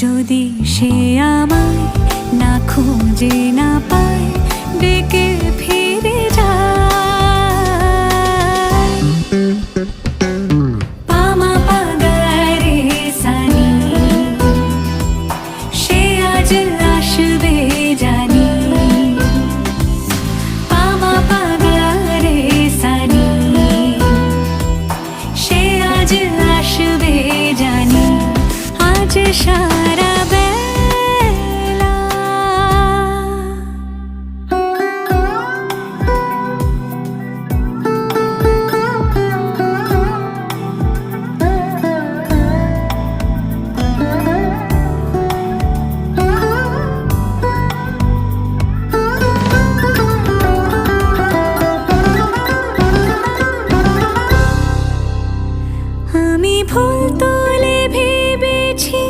যদি সে আমায় না খুঁজে না পায়, ডেকে ফিরে যায়। পামা পাগারে সানি, সে আজ আসবে জানি। পামা পাগারে সানি, সে আজ আসবে জানি। আজ সারা বেলা আমি ফুল তুলে ভেবেছি